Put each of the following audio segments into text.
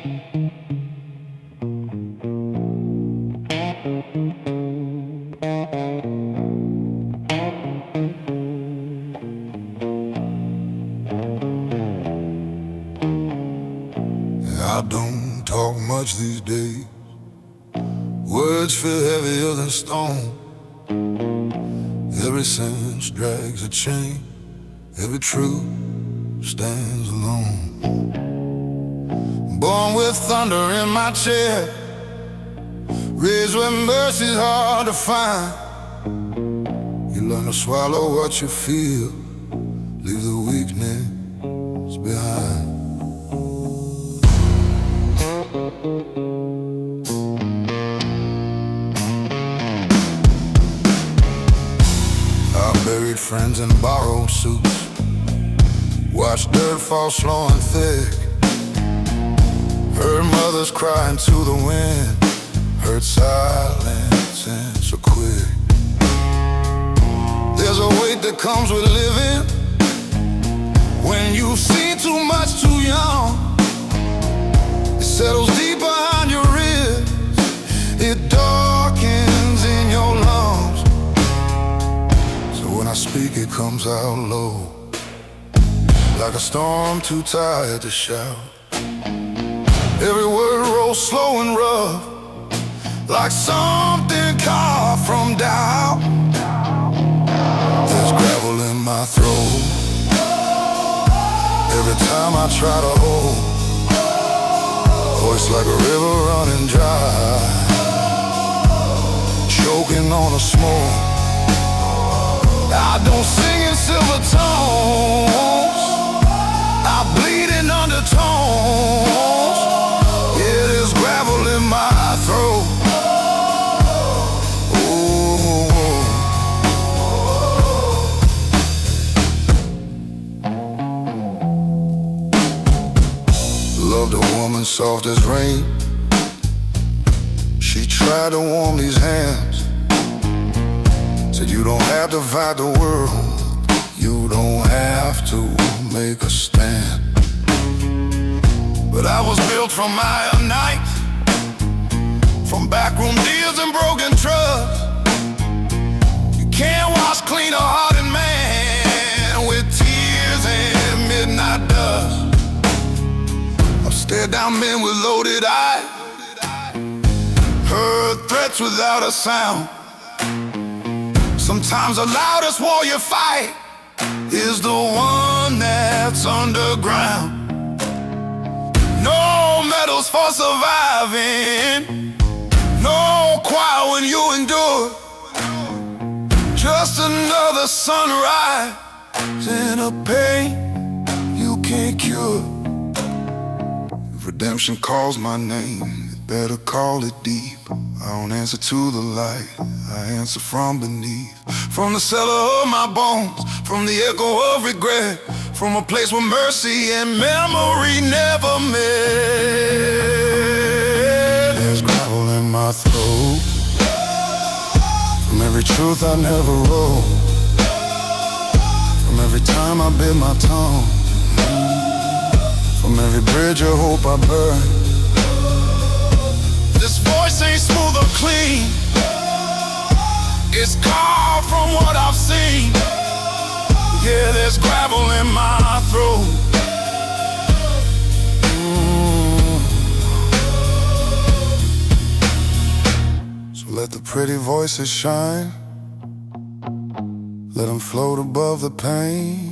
I don't talk much these days. Words feel heavier than stone. Every sentence drags a chain. Every truth stands alone. Born with thunder in my chest, raised where mercy's hard to find. You learn to swallow what you feel, leave the weakness behind. I buried friends in borrowed suits, watched dirt fall slow and thick, heard mothers crying to the wind, heard silence and so quick. There's a weight that comes with living when you've seen too much too young. It settles deep behind your ribs, it darkens in your lungs. So when I speak, it comes out low, like a storm too tired to shout. Every word rolls slow and rough, like something carved from doubt. There's gravel in my throat every time I try to hold. Voice like a river running dry, choking on the smoke. I don't sing in silver tones, I bleed in undertones. Yeah, there's gravel in my throat. Loved a woman soft as rain. She tried to warm these hands, said you don't have to fight the world, you don't have to make a stand. But I was built from iron nights, from backroom deals and broken trust. You can't wash clean a hardened man with tears and midnight dust. I've stared down men with loaded eyes, heard threats without a sound. Sometimes the loudest war you fight is the one that's underground. No medals for surviving, no choir when you endure, just another sunrise in a pain you can't cure. If redemption calls my name, it better call it deep. I don't answer to the light, I answer from beneath. From the cellar of my bones, from the echo of regret, from a place where mercy and memory never met. There's gravel in my throat from every truth I never wrote, from every time I bit my tongue, from every bridge of hope I burned. This voice ain't smooth or clean, it's carved from what I've seen. Yeah, there's gravel in my throat. So let the pretty voices shine, let them float above the pain.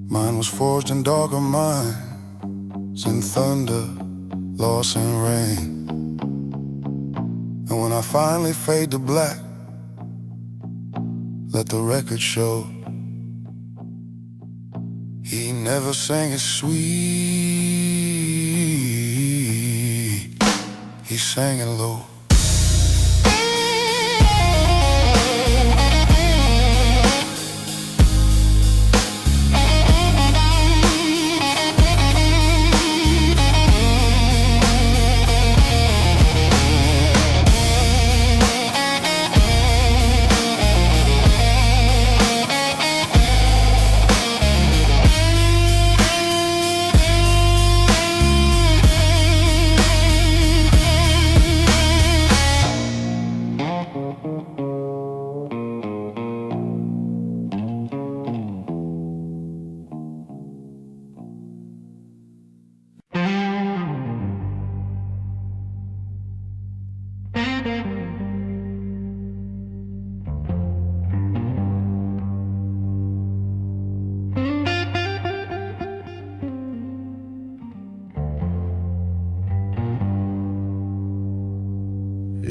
Mine was forged in darker minds, in thunder, loss and rain. And when I finally fade to black, let the record show he never sang it sweet, he sang it low.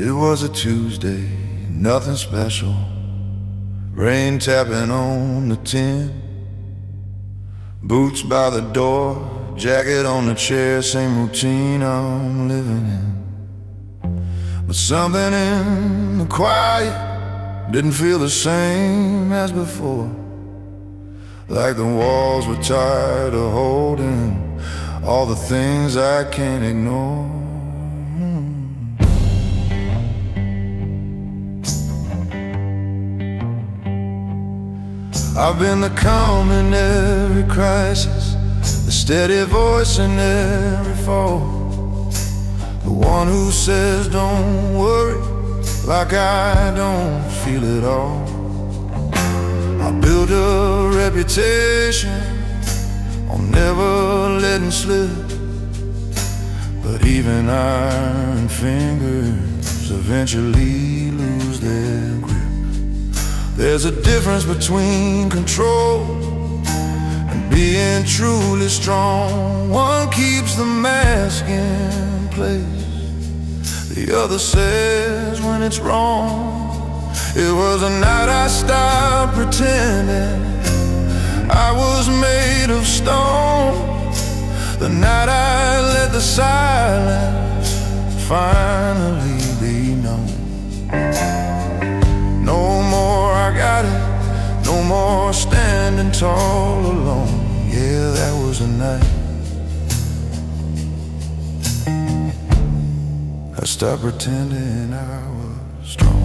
It was a Tuesday, nothing special. Rain tapping on the tin. Boots by the door, jacket on the chair. Same routine I'm living in. But something in the quiet didn't feel the same as before. Like the walls were tired of holding all the things I can't ignore. I've been the calm in every crisis, the steady voice in every fall, the one who says don't worry, like I don't feel it all. I built a reputation on never letting slip, but even iron fingers eventually lose their grip. There's a difference between control and being truly strong. One keeps the mask in place, the other says when it's wrong. It was a night I stopped pretending I was made of stone. The night I let the silence finally be known. No more I got it, no more standing tall alone. Yeah, that was a night I stopped pretending I was strong.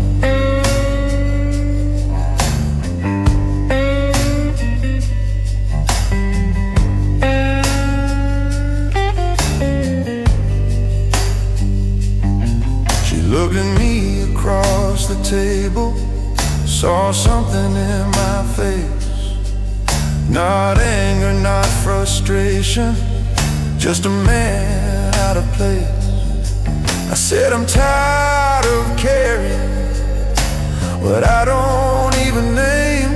She looked at me across the table, saw something in my face. Not anger, not frustration, just a man out of place. I said I'm tired of carrying what I don't even name.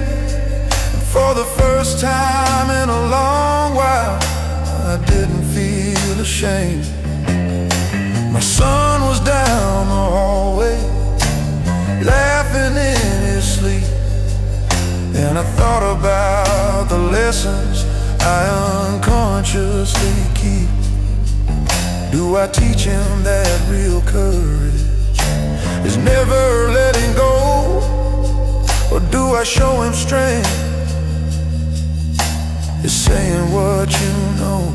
And for the first time in a long while, I didn't feel ashamed. My son was down the hallway, laughing in his sleep, and I thought about the lessons I unconsciously keep. Do I teach him that real courage is never letting go? Or do I show him strength is saying what you know?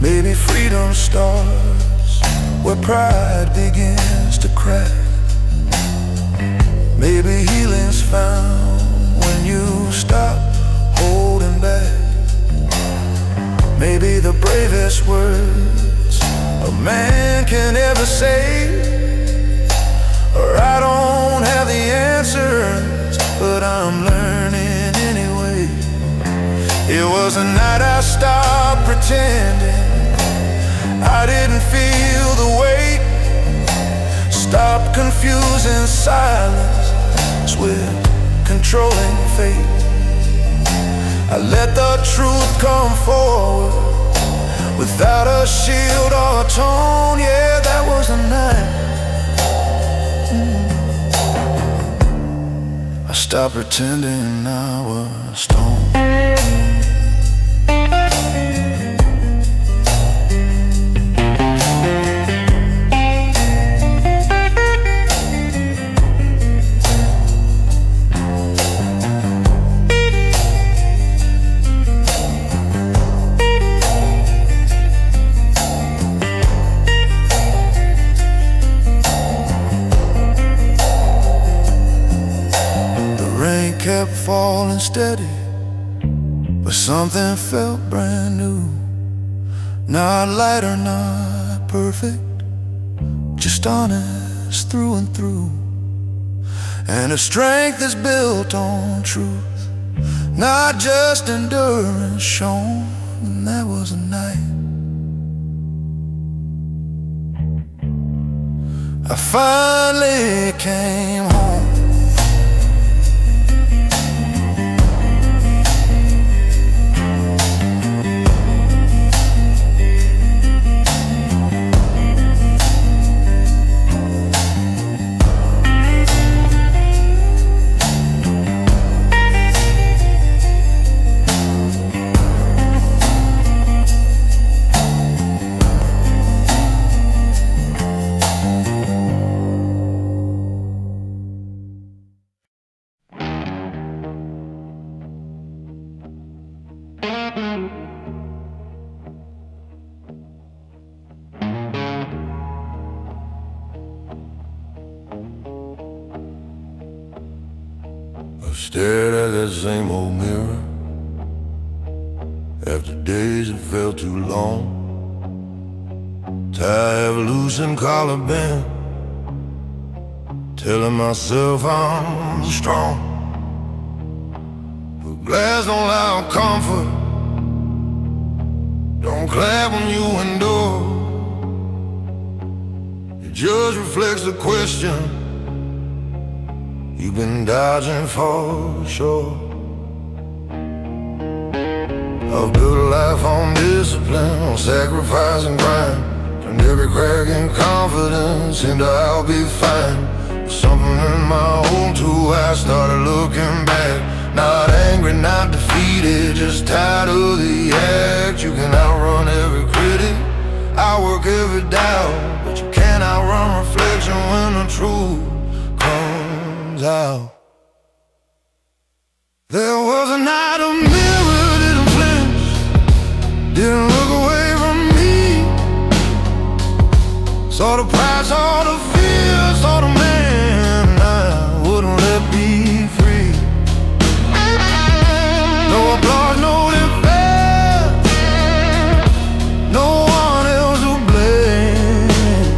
Maybe freedom starts where pride begins to crack. Maybe healing's found when you stop holding back. Maybe the bravest words a man can ever say or I don't have the answers, but I'm learning anyway. It was a night I stopped pretending I didn't feel the weight. Stop confusing silence with controlling fate. I let the truth come forward without a shield or a tone. Yeah, that was the night I stopped pretending I was stoned. Kept falling steady, but something felt brand new. Not light or not perfect, just honest through and through. And her strength is built on truth, not just endurance shown. And that was a night I finally came home. Stared at that same old mirror. After days that felt too long, tired of losing collar band, telling myself I'm strong. But glass don't allow comfort, don't clap when you endure. It just reflects the question you've been dodging for sure. I've built a life on discipline, on sacrifice and grind. Turned every crack in confidence into I'll be fine. But something in my own too, I started looking back. Not angry, not defeated, just tired of the act. You can outrun every critic, outwork every doubt, but you can't outrun reflection when the truth comes out. There was a night a mirror didn't flinch, didn't look away from me. Saw the pride, saw the fear, saw the man I wouldn't let be free. No applause, no defense, no one else to blame.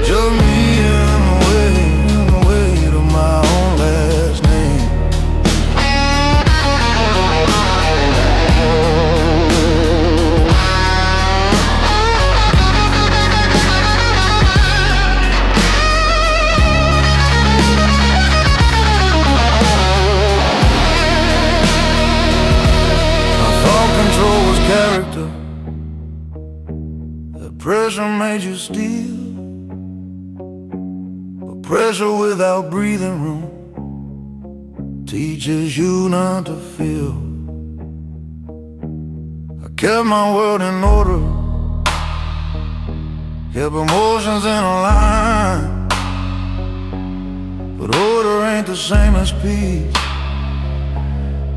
Just me and the weight of my own last name. Control was character, that pressure made you steal. But pressure without breathing room teaches you not to feel. I kept my world in order, kept emotions in a line. But order ain't the same as peace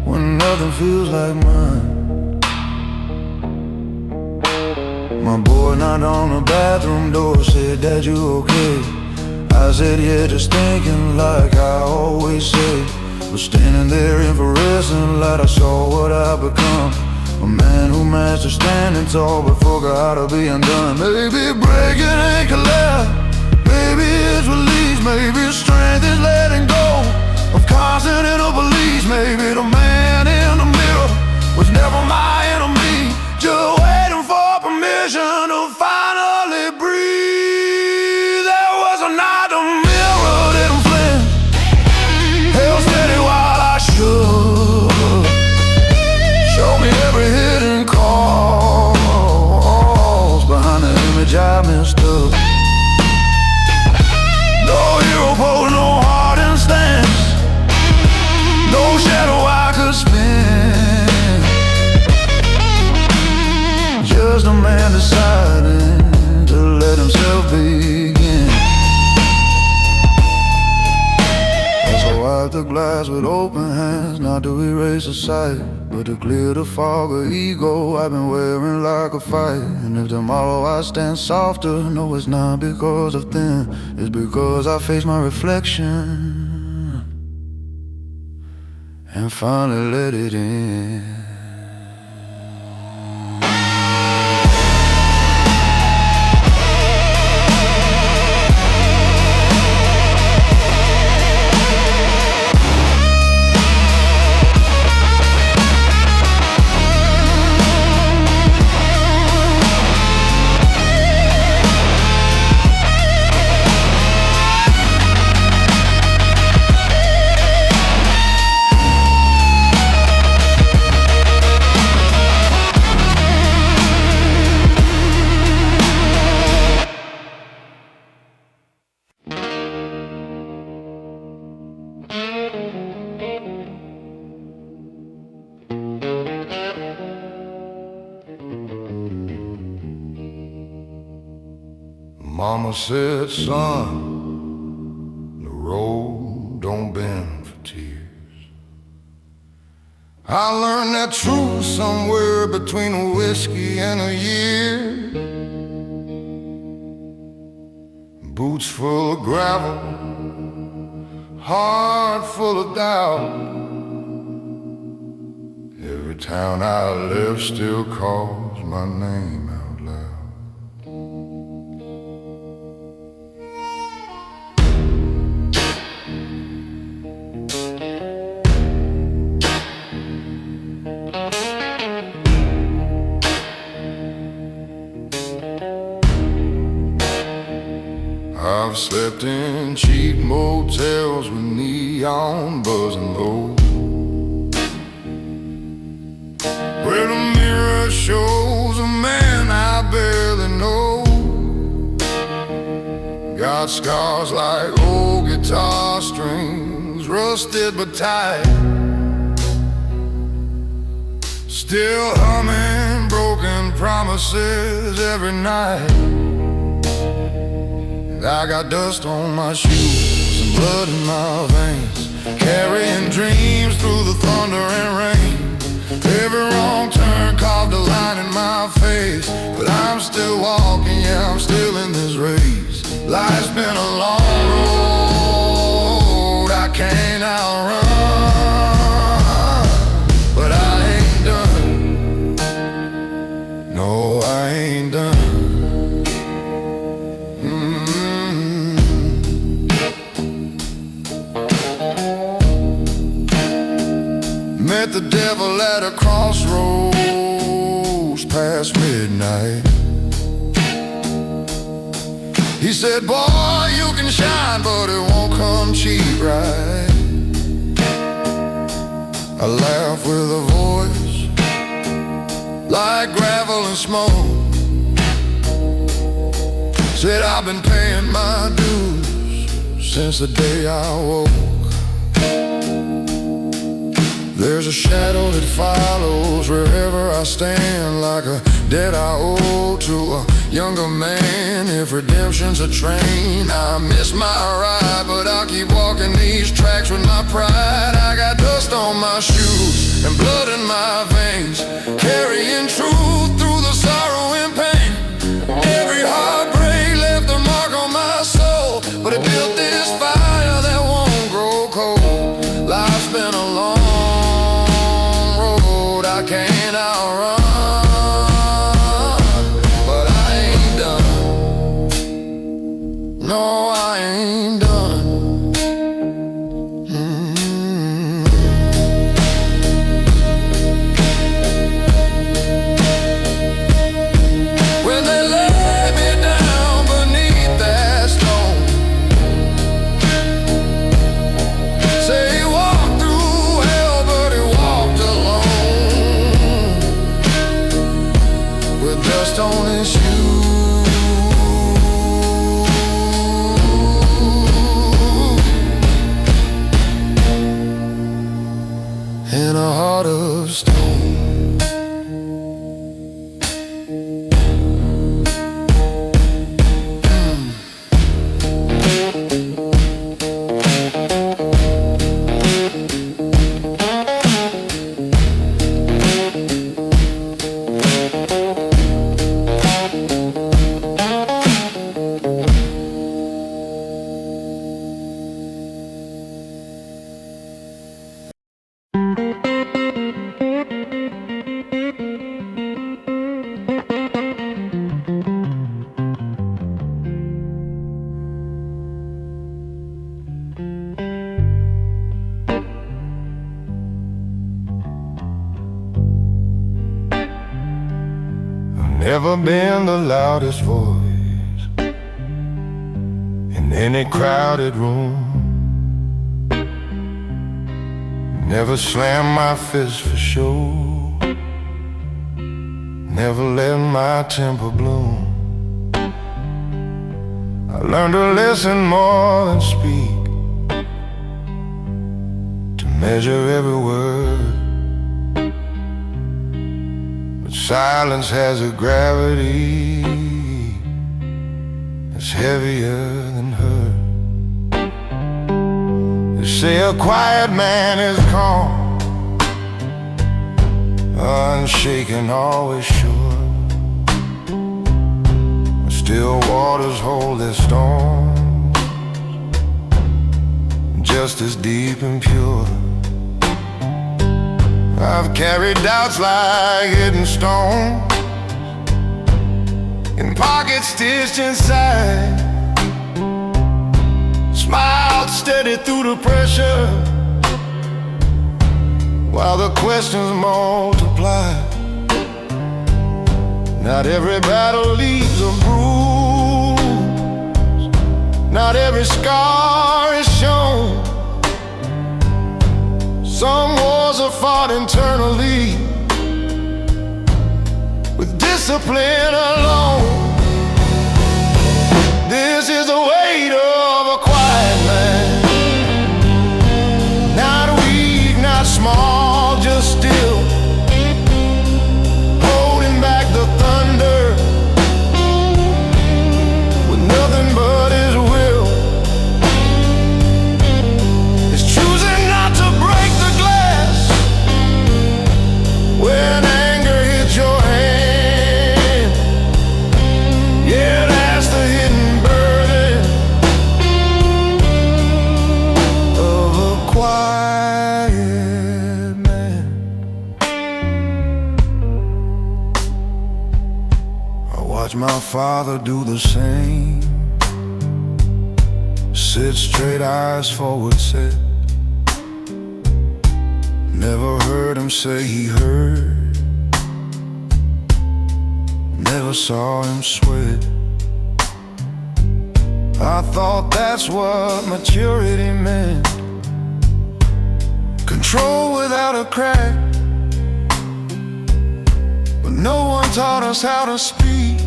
when nothing feels like mine. My boy knocked on the bathroom door, said, "Dad, you okay?" I said, "Yeah, just thinking like I always say." Was standing there in fluorescent light, I saw what I've become. A man who mastered standing tall but forgot how to be undone. Maybe breaking ain't collapse, maybe it's release, maybe strength is letting go of constant inner police. Maybe the man in the mirror was never my enemy, just waiting for permission to finally breathe. There was a night the mirror didn't flinch, held steady while I shook. Showed me every hidden cause behind the image I mistook. No hero pose, no hardened stance, no shadow I could spin. Just a man deciding to let himself begin. So I wipe the glass with open hands, not to erase the sight, but to clear the fog of ego I've been wearing like a fight. And if tomorrow I stand softer, no, it's not because of thin, it's because I face my reflection and finally let it in. Mama said, "Son, the road don't bend for tears." I learned that truth somewhere between a whiskey and a year. Boots full of gravel, heart full of doubt. Every town I live still calls my name out loud. I've slept in cheap motels with neon buzzing low, where the mirror shows a man I barely know. Got scars like old guitar strings, rusted but tight, still humming broken promises every night. I got dust on my shoes and blood in my veins, carrying dreams through the thunder and rain. Every wrong turn carved a line in my face, but I'm still walking, yeah, I'm still in this race. Life's been a long road I can't outrun, but I ain't done. No, I ain't done. Met the devil at a crossroads past midnight. He said, boy, you can shine, but it won't come cheap, right? I laughed with a voice like gravel and smoke, said I've been paying my dues since the day I woke. There's a shadow that follows wherever I stand, like a debt I owe to a younger man. If redemption's a train, I miss my ride, but I'll keep walking these tracks with my pride. I got dust on my shoes and blood in my veins, carrying truth through the sorrow and pain. Every heartbreak left a mark on my soul, but it built this fire that won't grow cold. Life's been a long I can't outrun, but I ain't done. No, I ain't done. When they lay me down beneath that stone, say he walked through hell, but he walked alone. Dust on his shoes and a heart of stone. Never been the loudest voice in any crowded room. Never slammed my fist for show. Never let my temper bloom. I learned to listen more than speak, to measure every word. Silence has a gravity that's heavier than hurt. They say a quiet man is calm, unshaken, always sure. But still waters hold their storms. just as deep and pure. I've carried doubts like hidden stones in pockets stitched inside, smiled steady through the pressure while the questions multiply. Not every battle leaves a bruise, not every scar is shown. Some wars are fought internally with discipline alone. This is the weight of a quiet man, not weak, not small, just still, holding back the thunder with nothing but his will. It's choosing not to break the glass when anger hits your hand. Yeah, that's the hidden burden of a quiet man. I watch my father do the same. Sit straight, eyes forward set. Never heard him say he heard, never saw him sweat. I thought that's what maturity meant, control without a crack. But no one taught us how to speak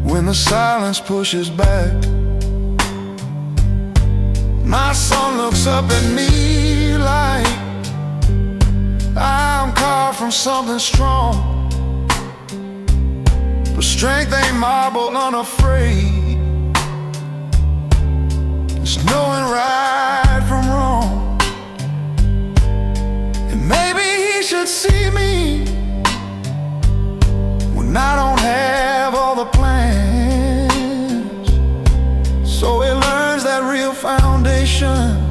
when the silence pushes back. My son looks up at me like I'm carved from something strong. But strength ain't marble, unafraid. It's knowing right from wrong. And maybe he should see me when I don't have all the plans, so he learns that real foundation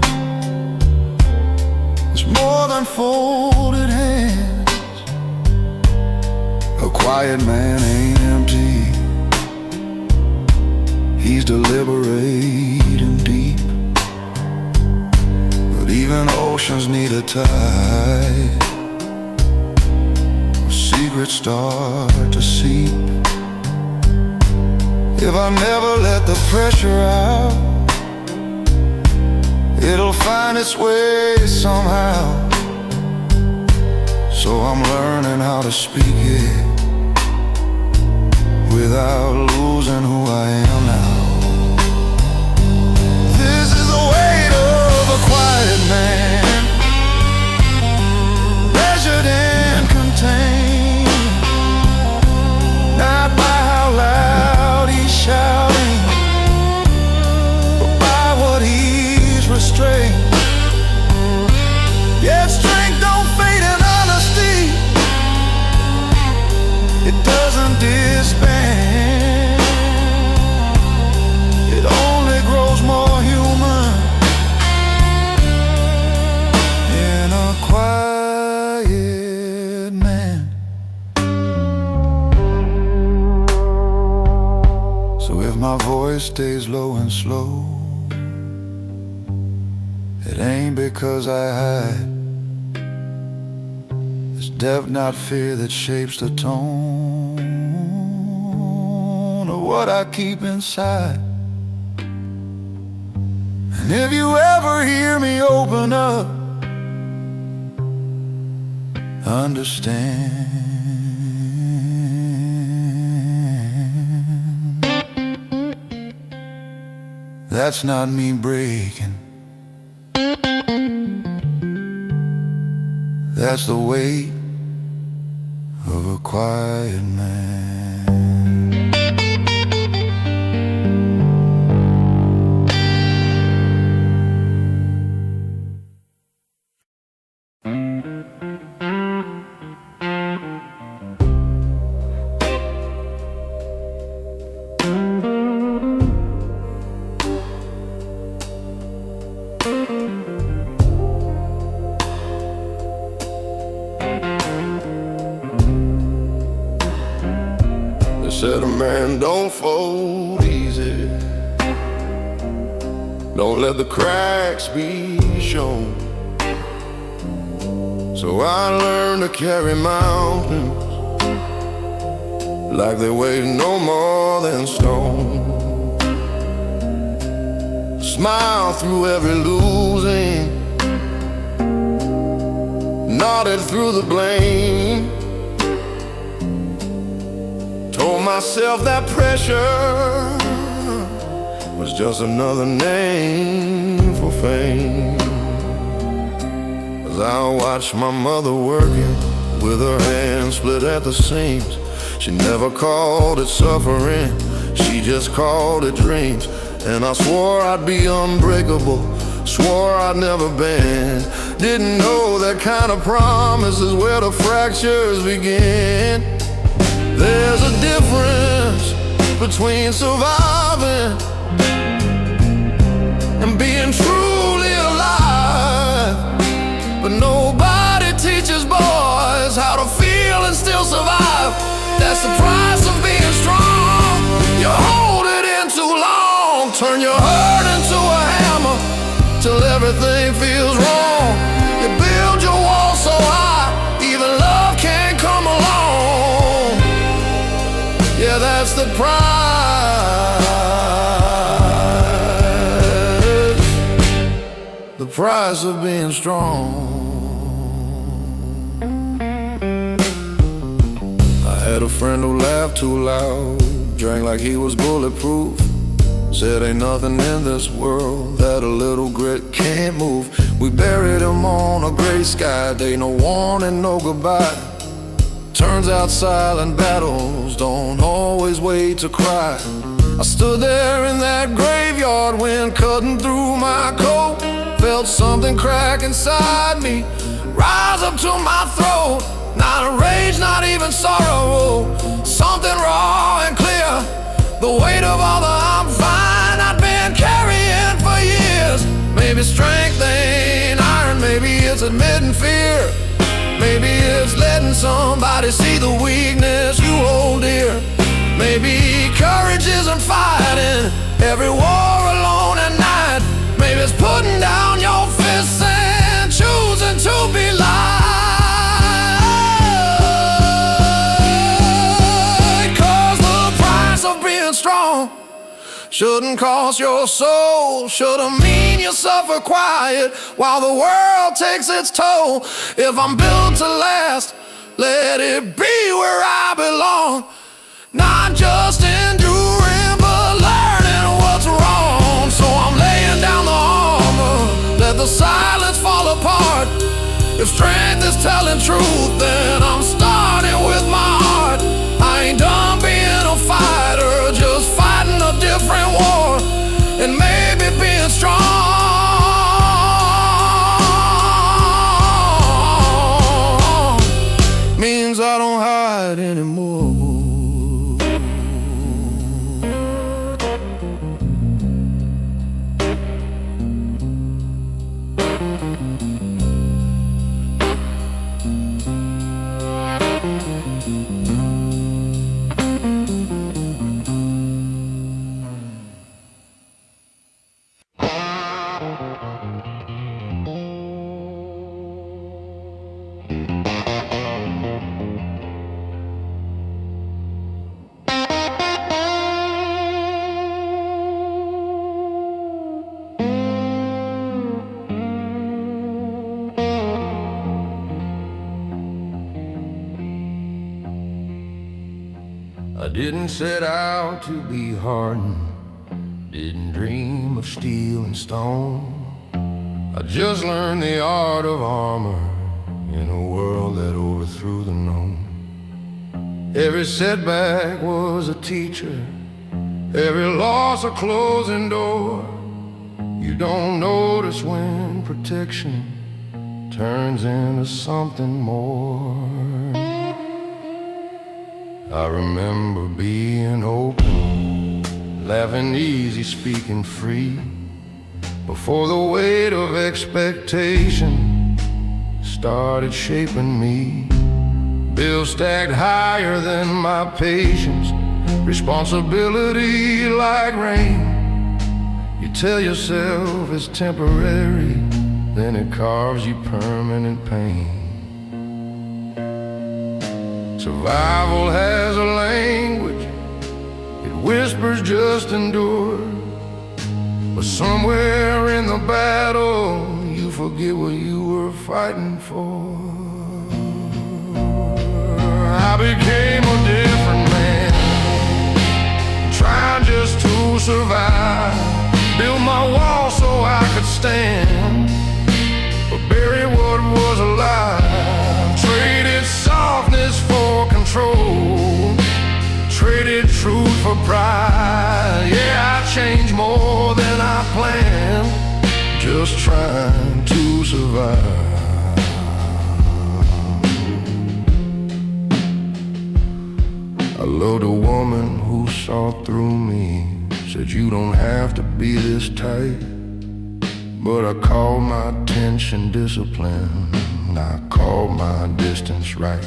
is more than folded hands. A quiet man ain't empty, he's deliberate and deep. But even oceans need a tide, secrets start to seep. If I never let the pressure out, it'll find its way somehow. So I'm learning how to speak it without losing who I am now. This is the weight of a quiet man, measured and contained, not by how loud he's shouting, but by what he's restrained. Yet strength don't fade in honesty, it doesn't disband, it only grows more human in a quiet man. So if my voice stays low and slow, it ain't because I hide. It's depth, not fear, that shapes the tone of what I keep inside. And if you ever hear me open up, understand that's not me breaking, that's the weight of a quiet man. said a man don't fold easy. Don't let the cracks be shown. So I learned to carry mountains like they weigh no more than stone. Smile through every losing, nodded through the blame. Told myself that pressure was just another name for fame. As I watched my mother working with her hands split at the seams, she never called it suffering, she just called it dreams. And I swore I'd be unbreakable, swore I'd never bend. Didn't know that kind of promise is where the fractures begin. There's a difference between surviving and being truly alive. But nobody teaches boys how to feel and still survive. That's the price of being strong. You hold it in too long, turn your hurt into a hammer till everything feels wrong. You build your wall so high, even love can't come along. Yeah, that's the price of being strong. I had a friend who laughed too loud, drank like he was bulletproof, said ain't nothing in this world that a little grit can't move. We buried him on a gray sky day, no warning, no goodbye. Turns out silent battles don't always wait to cry. I stood there in that graveyard, wind cutting through my coat. Felt something crack inside me, rise up to my throat. Not a rage, not even sorrow, something raw and clear. The weight of all the I'm fine I'd been carrying for years. Maybe strength ain't iron, maybe it's admitting fear. Maybe it's letting somebody see the weakness you hold dear. Maybe courage isn't fighting every war alone at night. Maybe it's putting down your fists and choosing to be light. 'Cause the price of being strong shouldn't cost your soul, shouldn't mean you suffer quiet while the world takes its toll. If I'm built to last, let it be where I belong. Not just enduring, but learning what's wrong. So I'm laying down the armor, let the silence fall apart. If strength is telling truth, then I'm starting with my heart. I ain't done being a fighter, just fighting a different war. And maybe being strong means I don't hide anymore. I didn't set out to be hardened, didn't dream of steel and stone. I just learned the art of armor in a world that overthrew the known. Every setback was a teacher, every loss a closing door. You don't notice when protection turns into something more. I remember being open, laughing easy, speaking free, before the weight of expectation started shaping me. Bills stacked higher than my patience, Responsibility like rain. You tell yourself it's temporary, then it carves you permanent pain. Survival has a language, it whispers just endure. But somewhere in the battle, you forget what you were fighting for. I became a different man, trying just to survive. Built my wall so I could stand, but bury what was alive. Traded softness for control, traded truth for pride. Yeah, I changed more than I planned, just trying to survive. I loved a woman who saw through me, said you don't have to be this tight. But I called my tension discipline, I called my distance right.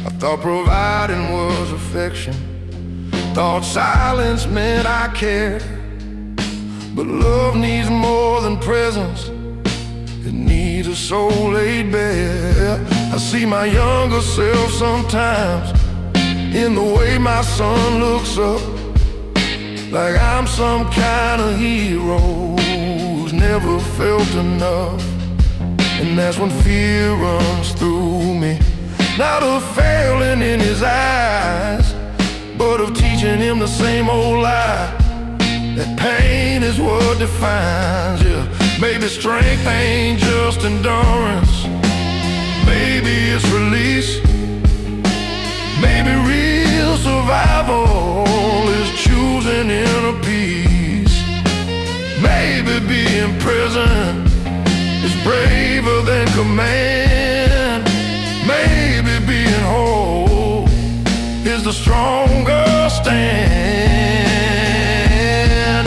I thought providing was affection, thought silence meant I cared. But love needs more than presence, it needs a soul laid bare. I see my younger self sometimes in the way my son looks up, like I'm some kind of hero who's never felt enough. And that's when fear runs through me, not of failing in his eyes, but of teaching him the same old lie, that pain is what defines you. Maybe strength ain't just endurance, maybe it's release. Maybe real survival is choosing inner peace. Maybe being present is braver than command. Maybe being whole is the stronger stand.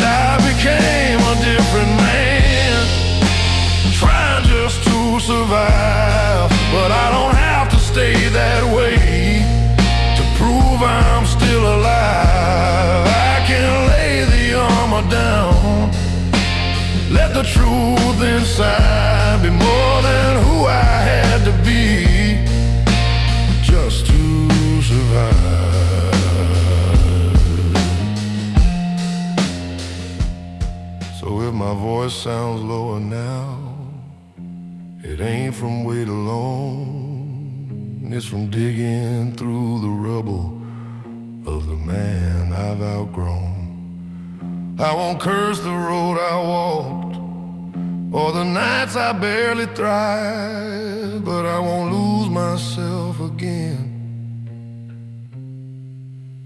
I became a different man, trying just to survive. But I don't have to stay that way to prove I'm still alive. I can lay the armor down, let the truth inside be more than who I had to be, just to survive. So if my voice sounds lower now, it ain't from weight alone, it's from digging through the rubble of the man I've outgrown. I won't curse the road I walked, or the nights I barely thrived, but I won't lose myself again,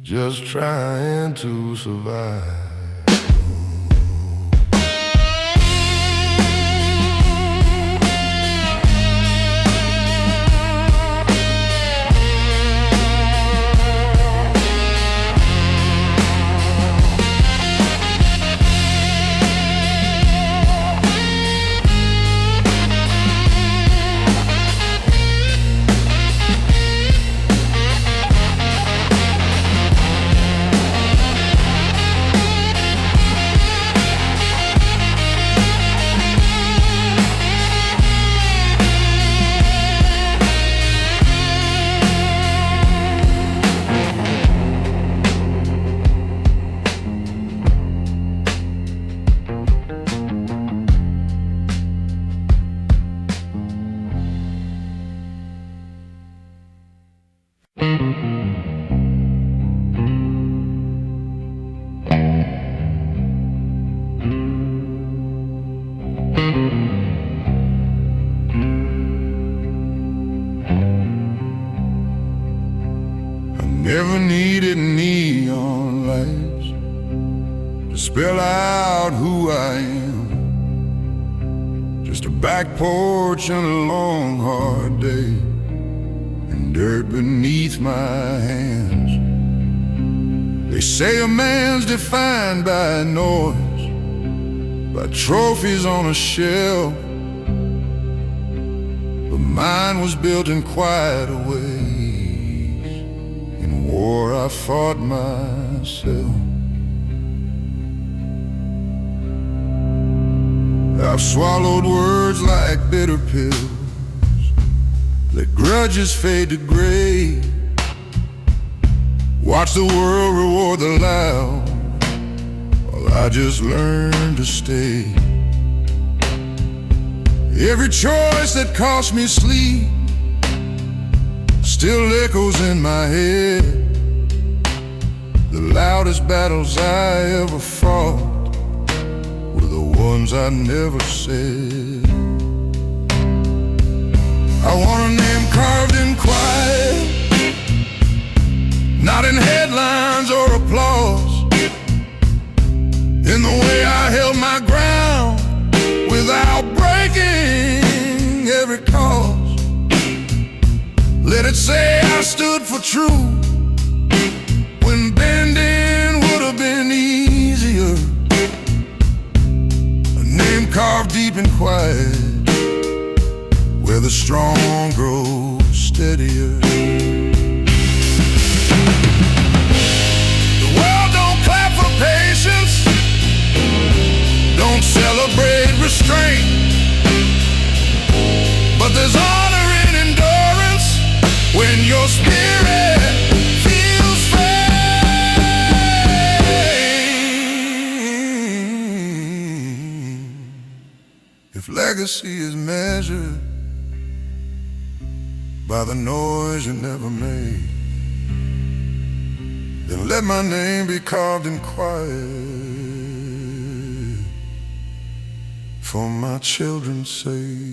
just trying to survive. Never needed neon lights to spell out who I am. Just a back porch and a long hard day, and dirt beneath my hands. They say a man's defined by noise, by trophies on a shelf, but mine was built in quieter ways, In war I fought myself. I've swallowed words like bitter pills, let grudges fade to gray. Watch the world reward the loud, while I just learned to stay. Every choice that cost me sleep still echoes in my head. The loudest battles I ever fought were the ones I never said. I want a name carved in quiet, not in headlines or applause. In the way I held my ground without breaking every cause. Let it say I stood for truth when bending would have been easier. A name carved deep and quiet, where the strong grow steadier. The world don't clap for patience, don't celebrate restraint, but there's honor in endurance when your spirit feels faint. If legacy is measured by the noise you never made, then let my name be carved in quiet for my children's sake.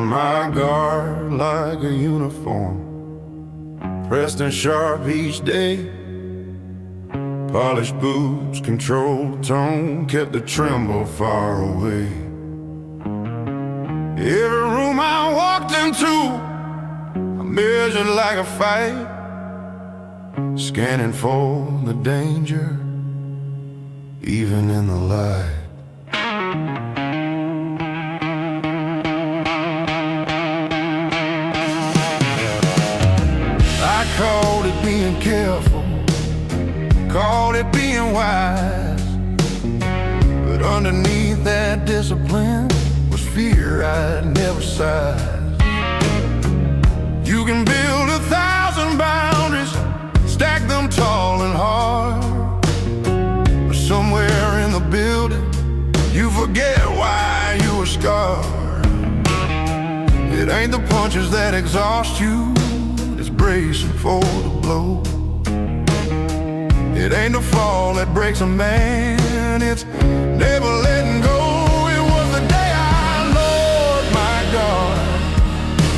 My guard like a uniform, pressed and sharp each day. Polished boots, controlled tone, kept the tremble far away. Every room I walked into, I measured like a fight, scanning for the danger, even in the light. Called it being careful, called it being wise, but underneath that discipline was fear I'd never sized. You can build 1,000 boundaries, stack them tall and hard, but somewhere in the building you forget why you were scarred. It ain't the punches that exhaust you, bracing for the blow. It ain't the fall that breaks a man, it's never letting go. It was the day I lowered my guard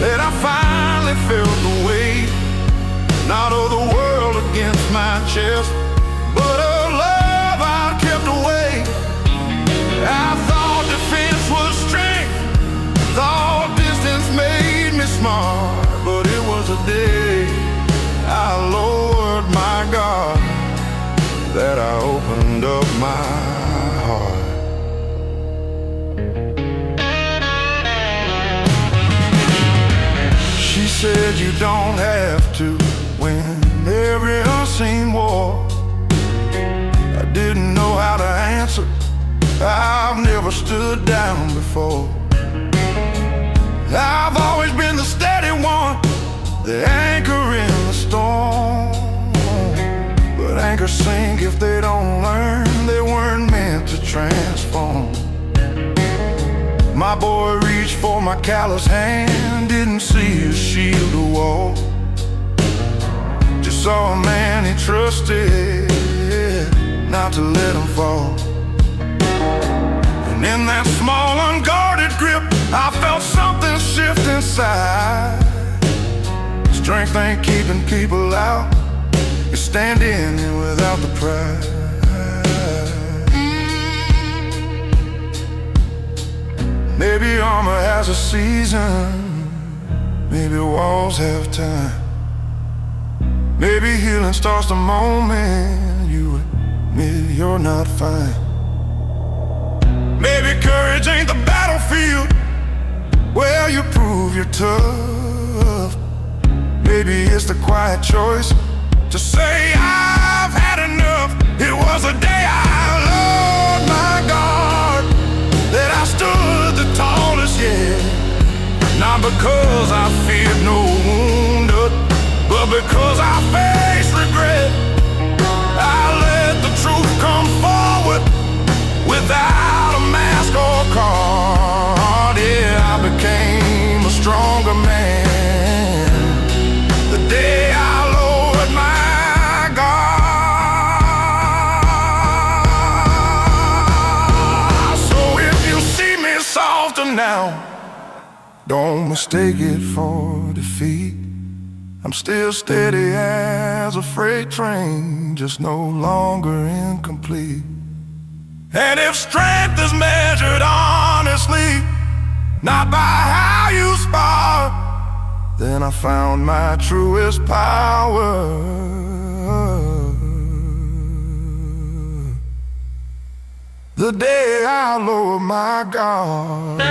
that I finally felt the weight, not of the world against my chest, but of love I'd kept away. I thought defense was strength, thought distance made me smart, but it was a day I lowered my guard that I opened up my heart. She said you don't have to win every unseen war. I didn't know how to answer, I've never stood down before. I've always been the steady one, the anchor in the storm, but anchor sink if they don't learn. They weren't meant to transform. My boy reached for my callous hand, didn't see a shield or wall. Just saw a man he trusted, not to let him fall. And in that small unguarded grip, I felt something shift inside. Strength ain't keeping people out, it's standing in without the pride. Maybe armor has a season, maybe walls have time. Maybe healing starts the moment you admit you're not fine. Maybe courage ain't the battlefield where you prove you're tough. Maybe it's the quiet choice to say I've had enough. It was a day I lowered my guard, that I stood the tallest yet. Not because I feared no wounded, but because I faced regret. I let the truth come forward without a mask or card. Yeah, I became a stronger man the day I lowered my guard. So if you see me softer now, don't mistake it for defeat. I'm still steady as a freight train, just no longer incomplete. And if strength is measured honestly, not by how you spar, then I found my truest power the day I lowered my guard.